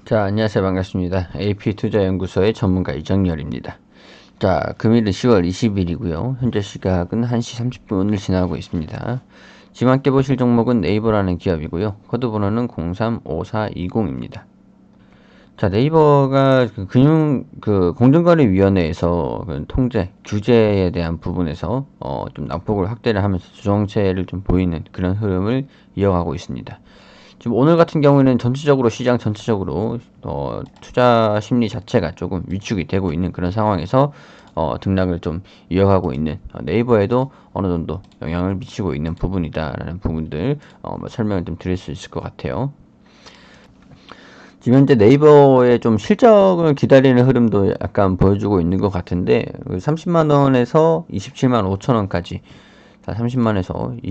자, 안녕하세요. 반갑습니다. AP투자연구소의 전문가 이정열입니다. 자, 금일은 10월 20일이고요. 현재 시각은 1시 30분을 지나고 있습니다. 지금 함께 보실 종목은 네이버라는 기업이고요. 코드번호는 035420입니다. 자, 네이버가 공정거래위원회에서 통제, 규제에 대한 부분에서 좀 낙폭을 확대를 하면서 조정세를 좀 보이는 그런 흐름을 이어가고 있습니다. 지금 오늘 같은 경우에는 전체적으로 시장 전체적으로 투자 심리 자체가 조금 위축이 되고 있는 그런 상황에서 등락을 좀 이어가고 있는 네이버에도 어느 정도 영향을 미치고 있는 부분이다라는 부분들 설명을 좀 드릴 수 있을 것 같아요. 지금 현재 네이버의 좀 실적을 기다리는 흐름도 약간 보여주고 있는 것 같은데 30만원에서 27만 5천원까지 30만에서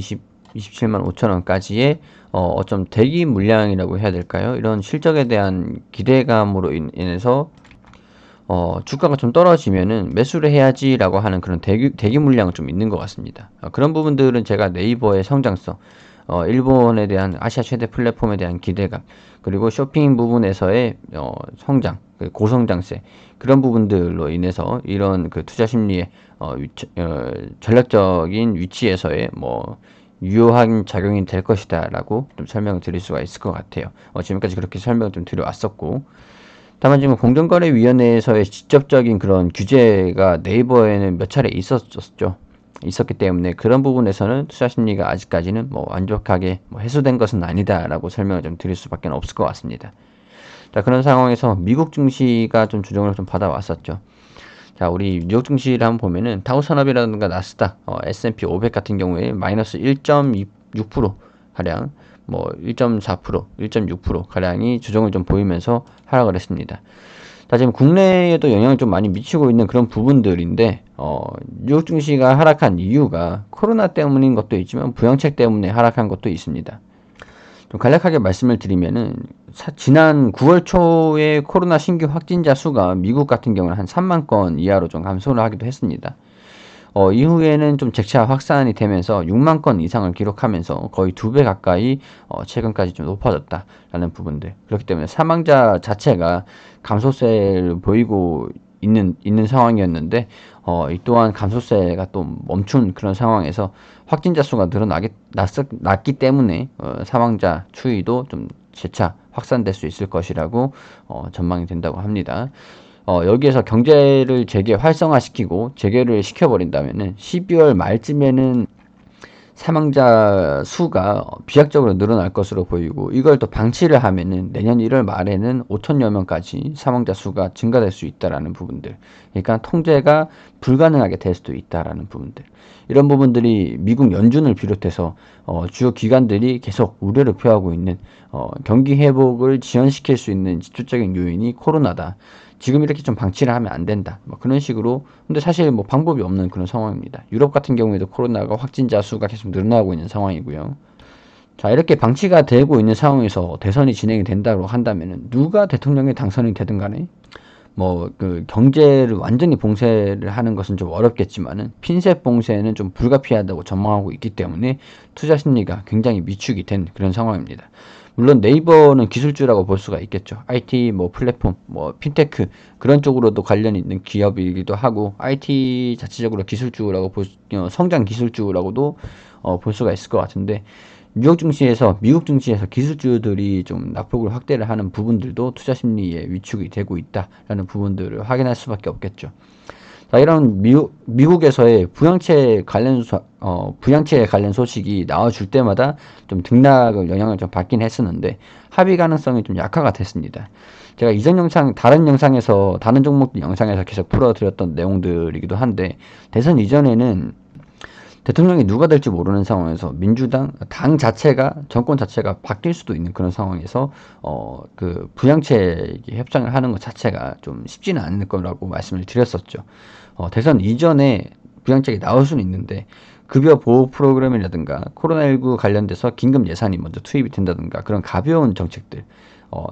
27만 5천원까지의 어쩜 대기 물량이라고 해야 될까요? 이런 실적에 대한 기대감으로 인해서 주가가 좀 떨어지면은 매수를 해야지라고 하는 그런 대기 물량은 좀 있는 것 같습니다. 그런 부분들은 제가 네이버의 성장성, 일본에 대한 아시아 최대 플랫폼에 대한 기대감, 그리고 쇼핑 부분에서의 성장, 고성장세 그런 부분들로 인해서 이런 그 투자 심리의 전략적인 위치에서의 유효한 작용이 될 것이다라고 좀 설명을 드릴 수가 있을 것 같아요. 지금까지 그렇게 설명을 좀 드려왔었고. 다만 지금 공정거래위원회에서의 직접적인 그런 규제가 네이버에는 몇 차례 있었죠. 있었기 때문에 그런 부분에서는 투자 심리가 아직까지는 완벽하게 해소된 것은 아니다라고 설명을 좀 드릴 수밖에 없을 것 같습니다. 자, 그런 상황에서 미국 증시가 좀 조정을 좀 받아왔었죠. 자, 우리 뉴욕 증시를 한번 보면은 다우산업이라든가 나스닥, S&P 500 같은 경우에 마이너스 1.6% 가량, 1.4%, 1.6% 가량이 조정을 좀 보이면서 하락을 했습니다. 자, 지금 국내에도 영향을 좀 많이 미치고 있는 그런 부분들인데, 뉴욕 증시가 하락한 이유가 코로나 때문인 것도 있지만 부양책 때문에 하락한 것도 있습니다. 좀 간략하게 말씀을 드리면은 지난 9월 초에 코로나 신규 확진자 수가 미국 같은 경우는 한 3만 건 이하로 좀 감소를 하기도 했습니다. 이후에는 좀 재차 확산이 되면서 6만 건 이상을 기록하면서 거의 2배 가까이 최근까지 좀 높아졌다라는 부분들. 그렇기 때문에 사망자 자체가 감소세를 보이고 있는 상황이었는데 이 또한 감소세가 또 멈춘 그런 상황에서 확진자 수가 낮기 때문에 사망자 추이도 좀 재차 확산될 수 있을 것이라고 전망이 된다고 합니다. 여기에서 경제를 활성화시키고 재개를 시켜버린다면은 12월 말쯤에는 사망자 수가 비약적으로 늘어날 것으로 보이고 이걸 또 방치를 하면은 내년 1월 말에는 5천여 명까지 사망자 수가 증가될 수 있다라는 부분들. 그러니까 통제가 불가능하게 될 수도 있다라는 부분들. 이런 부분들이 미국 연준을 비롯해서 주요 기관들이 계속 우려를 표하고 있는 경기 회복을 지연시킬 수 있는 직접적인 요인이 코로나다. 지금 이렇게 좀 방치를 하면 안 된다. 그런 식으로. 근데 사실 방법이 없는 그런 상황입니다. 유럽 같은 경우에도 코로나가 확진자 수가 계속 늘어나고 있는 상황이고요. 자, 이렇게 방치가 되고 있는 상황에서 대선이 진행이 된다고 한다면 누가 대통령에 당선이 되든 간에 경제를 완전히 봉쇄를 하는 것은 좀 어렵겠지만은 핀셋 봉쇄는 좀 불가피하다고 전망하고 있기 때문에 투자 심리가 굉장히 위축이 된 그런 상황입니다. 물론 네이버는 기술주라고 볼 수가 있겠죠. IT 플랫폼, 핀테크 그런 쪽으로도 관련이 있는 기업이기도 하고 IT 자체적으로 기술주라고 성장 기술주라고도 볼 수가 있을 것 같은데 미국 증시에서 기술주들이 좀 낙폭을 확대를 하는 부분들도 투자 심리에 위축이 되고 있다라는 부분들을 확인할 수밖에 없겠죠. 자, 이런 미국에서의 부양체 관련 소식이 나와줄 때마다 좀 등락을 영향을 좀 받긴 했었는데 합의 가능성이 좀 약화가 됐습니다. 제가 다른 영상에서, 다른 종목 영상에서 계속 풀어드렸던 내용들이기도 한데, 대선 이전에는 대통령이 누가 될지 모르는 상황에서 정권 자체가 바뀔 수도 있는 그런 상황에서 부양체 협상을 하는 것 자체가 좀 쉽지는 않을 거라고 말씀을 드렸었죠. 대선 이전에 부양책이 나올 수는 있는데 급여 보호 프로그램이라든가 코로나19 관련돼서 긴급 예산이 먼저 투입이 된다든가 그런 가벼운 정책들,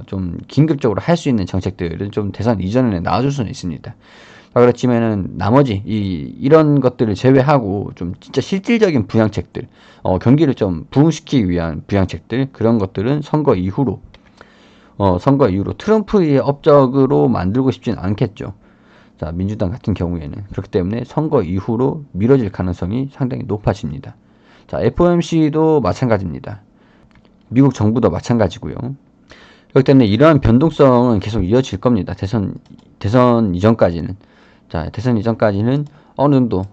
좀 긴급적으로 할 수 있는 정책들은 좀 대선 이전에 나와줄 수는 있습니다. 그렇지만은 나머지 이런 것들을 제외하고 좀 진짜 실질적인 부양책들, 경기를 좀 부흥시키기 위한 부양책들 그런 것들은 선거 이후로 선거 이후로 트럼프의 업적으로 만들고 싶진 않겠죠. 자, 민주당 같은 경우에는. 그렇기 때문에 선거 이후로 미뤄질 가능성이 상당히 높아집니다. 자, FOMC도 마찬가지입니다. 미국 정부도 마찬가지고요. 그렇기 때문에 이러한 변동성은 계속 이어질 겁니다. 대선 이전까지는. 자, 대선 이전까지는 어느 정도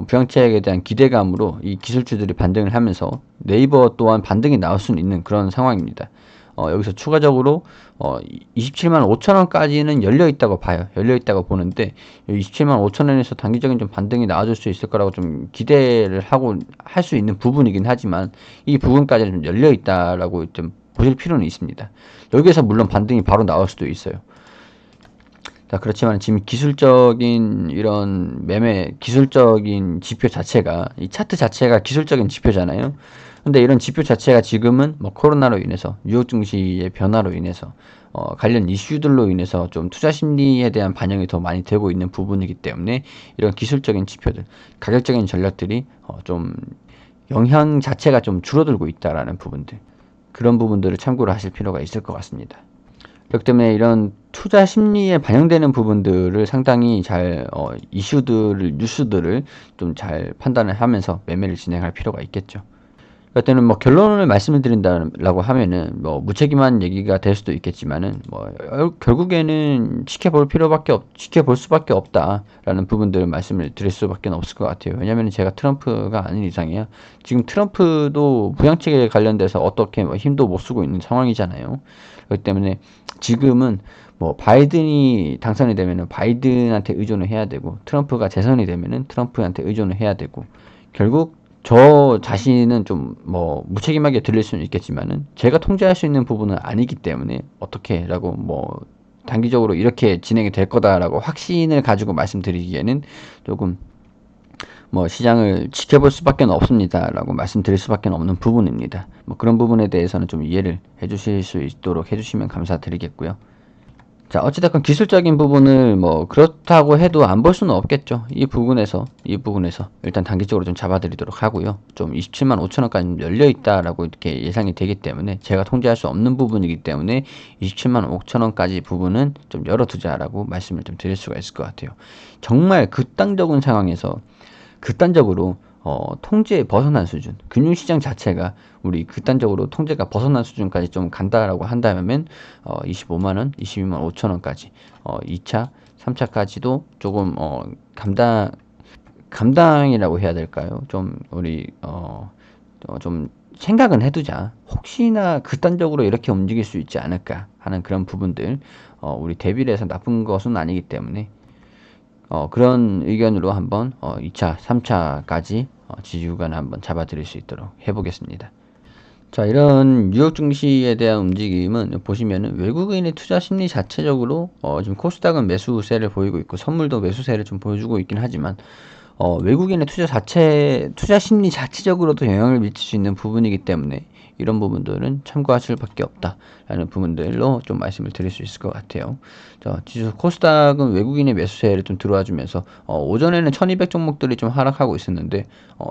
부양책에 대한 기대감으로 이 기술주들이 반등을 하면서 네이버 또한 반등이 나올 수 있는 그런 상황입니다. 여기서 추가적으로 27만 5천 원까지는 열려 있다고 봐요. 열려 있다고 보는데 27만 5천 원에서 단기적인 좀 반등이 나와줄 수 있을 거라고 좀 기대를 하고 할 수 있는 부분이긴 하지만 이 부분까지는 좀 열려 있다라고 좀 보실 필요는 있습니다. 여기에서 물론 반등이 바로 나올 수도 있어요. 자, 그렇지만 지금 기술적인 이런 기술적인 지표 자체가, 이 차트 자체가 기술적인 지표잖아요. 근데 이런 지표 자체가 지금은 뭐 코로나로 인해서, 뉴욕 증시의 변화로 인해서, 관련 이슈들로 인해서 좀 투자 심리에 대한 반영이 더 많이 되고 있는 부분이기 때문에 이런 기술적인 지표들, 가격적인 전략들이 좀 영향 자체가 좀 줄어들고 있다라는 부분들, 그런 부분들을 참고를 하실 필요가 있을 것 같습니다. 그렇기 때문에 이런 투자 심리에 반영되는 부분들을 상당히 잘 이슈들을 뉴스들을 좀 잘 판단을 하면서 매매를 진행할 필요가 있겠죠. 그럴 때는 뭐 결론을 말씀을 드린다라고 하면은 뭐 무책임한 얘기가 될 수도 있겠지만은 뭐 결국에는 지켜볼 수밖에 없다라는 부분들을 말씀을 드릴 수밖에 없을 것 같아요. 왜냐면은 제가 트럼프가 아닌 이상이야. 지금 트럼프도 부양책에 관련돼서 어떻게 뭐 힘도 못 쓰고 있는 상황이잖아요. 그렇기 때문에 지금은 뭐 바이든이 당선이 되면은 바이든한테 의존을 해야 되고 트럼프가 재선이 되면은 트럼프한테 의존을 해야 되고 결국 저 자신은 좀 뭐 무책임하게 들릴 수는 있겠지만은 제가 통제할 수 있는 부분은 아니기 때문에 어떻게라고 뭐 단기적으로 이렇게 진행이 될 거다라고 확신을 가지고 말씀드리기에는 조금 뭐 시장을 지켜볼 수밖에 없습니다라고 말씀드릴 수밖에 없는 부분입니다. 뭐 그런 부분에 대해서는 좀 이해를 해주실 수 있도록 해주시면 감사드리겠고요. 자, 어찌됐건 기술적인 부분을 뭐 그렇다고 해도 안 볼 수는 없겠죠. 이 부분에서 일단 단기적으로 좀 잡아드리도록 하고요. 좀 27만 5천 원까지 열려 있다라고 이렇게 예상이 되기 때문에 제가 통제할 수 없는 부분이기 때문에 27만 5천 원까지 부분은 좀 열어두자라고 말씀을 좀 드릴 수가 있을 것 같아요. 정말 극단적인 상황에서 극단적으로 통제에 벗어난 수준, 금융시장 자체가 우리 극단적으로 통제가 벗어난 수준까지 좀 간다라고 한다면 25만원, 22만 5천원까지 2차, 3차까지도 조금 감당이라고 해야 될까요? 좀 우리 좀 생각은 해두자. 혹시나 극단적으로 이렇게 움직일 수 있지 않을까 하는 그런 부분들 우리 대비를 해서 나쁜 것은 아니기 때문에 그런 의견으로 한번 2차, 3차까지 지지 구간을 한번 잡아드릴 수 있도록 해보겠습니다. 자, 이런 뉴욕 증시에 대한 움직임은 보시면은 외국인의 투자 심리 자체적으로 지금 코스닥은 매수세를 보이고 있고 선물도 매수세를 좀 보여주고 있긴 하지만 외국인의 투자 심리 자체적으로도 영향을 미칠 수 있는 부분이기 때문에 이런 부분들은 참고하실 밖에 없다라는 부분들로 좀 말씀을 드릴 수 있을 것 같아요. 자, 지수 코스닥은 외국인의 매수세를 좀 들어와 주면서 오전에는 1200 종목들이 좀 하락하고 있었는데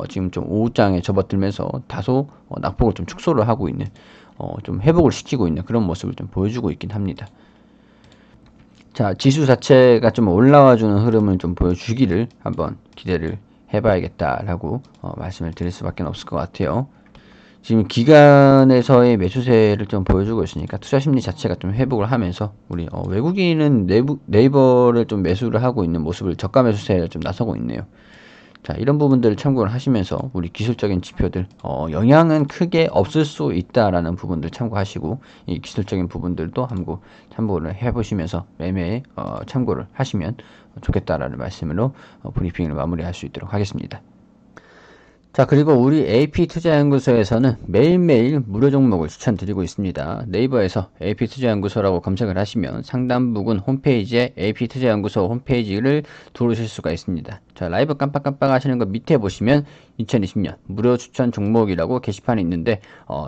지금 좀 오후장에 접어들면서 다소 낙폭을 좀 축소를 하고 있는 좀 회복을 시키고 있는 그런 모습을 좀 보여주고 있긴 합니다. 자, 지수 자체가 좀 올라와주는 흐름을 좀 보여주기를 한번 기대를 해봐야겠다라고 말씀을 드릴 수밖에 없을 것 같아요. 지금 기간에서의 매수세를 좀 보여주고 있으니까 투자 심리 자체가 좀 회복을 하면서 우리 외국인은 네이버를 좀 매수를 하고 있는 모습을 저가 매수세를 좀 나서고 있네요. 자, 이런 부분들을 참고를 하시면서 우리 기술적인 지표들 영향은 크게 없을 수 있다라는 부분들 참고하시고 이 기술적인 부분들도 한번 참고를 해보시면서 매매에 참고를 하시면 좋겠다라는 말씀으로 브리핑을 마무리할 수 있도록 하겠습니다. 자, 그리고 우리 AP투자연구소에서는 매일매일 무료 종목을 추천드리고 있습니다. 네이버에서 AP투자연구소라고 검색을 하시면 상단 부분 홈페이지에 AP투자연구소 홈페이지를 들어오실 수가 있습니다. 자, 라이브 깜빡깜빡 하시는 거 밑에 보시면 2020년 무료 추천 종목이라고 게시판이 있는데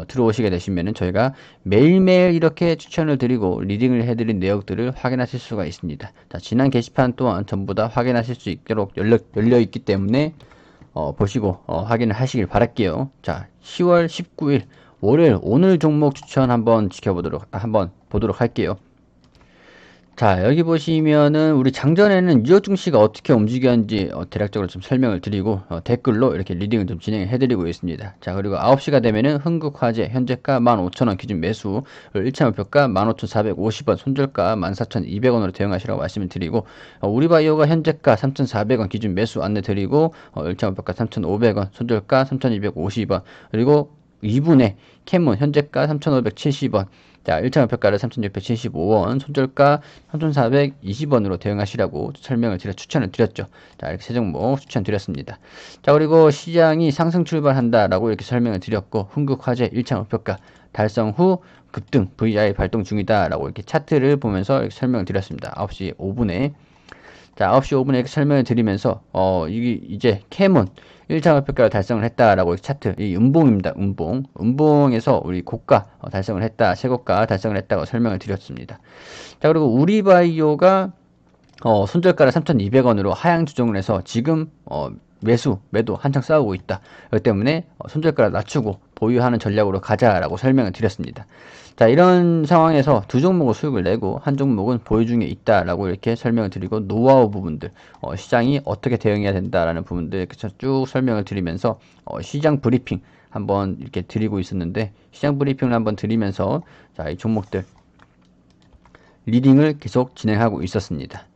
들어오시게 되시면은 저희가 매일매일 이렇게 추천을 드리고 리딩을 해드린 내역들을 확인하실 수가 있습니다. 자, 지난 게시판 또한 전부 다 확인하실 수 있도록 열려 있기 때문에 보시고 확인을 하시길 바랄게요. 자, 10월 19일 월요일 오늘 종목 추천 한번 지켜보도록 한번 보도록 할게요. 자, 여기 보시면은 우리 장전에는 유효 증시가 어떻게 움직였는지 대략적으로 좀 설명을 드리고 댓글로 이렇게 리딩을 좀 진행해 드리고 있습니다. 자, 그리고 9시가 되면은 흥국화재 현재가 15,000원 기준 매수, 1차 목표가 15,450원, 손절가 14,200원으로 대응하시라고 말씀을 드리고, 우리바이오가 현재가 3,400원 기준 매수 안내 드리고, 1차 목표가 3,500원, 손절가 3,250원, 그리고 2분의 캐몬 현재가 3,570원, 자, 1차 목표가를 3,675원, 손절가 3,420원으로 대응하시라고 설명을 추천을 드렸죠. 자, 이렇게 세 종목 추천드렸습니다. 자, 그리고 시장이 상승 출발한다라고 이렇게 설명을 드렸고, 흥국화재 1차 목표가 달성 후 급등 VI 발동 중이다라고 이렇게 차트를 보면서 이렇게 설명을 드렸습니다. 9시 5분에. 자, 9시 5분에 이렇게 설명을 드리면서, 이게 이제 캐몬 1차 목표가를 달성을 했다라고 차트, 이 음봉입니다. 음봉에서 우리 고가 달성을 했다, 최고가 달성을 했다고 설명을 드렸습니다. 자, 그리고 우리바이오가 손절가를 3,200원으로 하향 조정을 해서 지금 매도 한창 싸우고 있다. 그렇기 때문에 손절가를 낮추고 보유하는 전략으로 가자라고 설명을 드렸습니다. 자, 이런 상황에서 두 종목을 수익을 내고 한 종목은 보유 중에 있다라고 이렇게 설명을 드리고, 노하우 부분들, 시장이 어떻게 대응해야 된다라는 부분들 이렇게 쭉 설명을 드리면서 시장 브리핑 한번 이렇게 드리고 있었는데, 시장 브리핑을 한번 드리면서 자, 이 종목들 리딩을 계속 진행하고 있었습니다.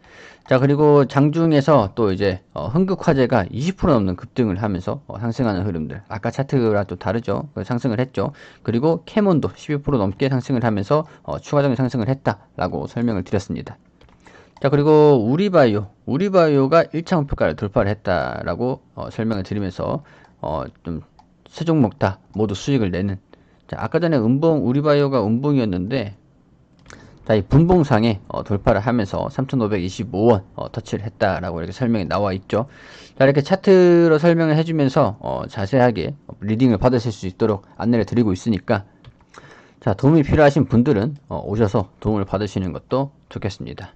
자, 그리고 장중에서 또 이제 흥국화재가 20% 넘는 급등을 하면서 상승하는 흐름들, 아까 차트랑 또 다르죠. 상승을 했죠. 그리고 캐몬도 12% 넘게 상승을 하면서 추가적인 상승을 했다라고 설명을 드렸습니다. 자, 그리고 우리바이오가 1차 목표가를 돌파를 했다라고 설명을 드리면서 좀 세 종목 다 모두 수익을 내는, 자, 아까 전에 우리바이오가 음봉이었는데, 자, 이 분봉상에 돌파를 하면서 3,525원 터치를 했다라고 이렇게 설명이 나와 있죠. 자, 이렇게 차트로 설명을 해주면서 자세하게 리딩을 받으실 수 있도록 안내를 드리고 있으니까, 자, 도움이 필요하신 분들은 오셔서 도움을 받으시는 것도 좋겠습니다.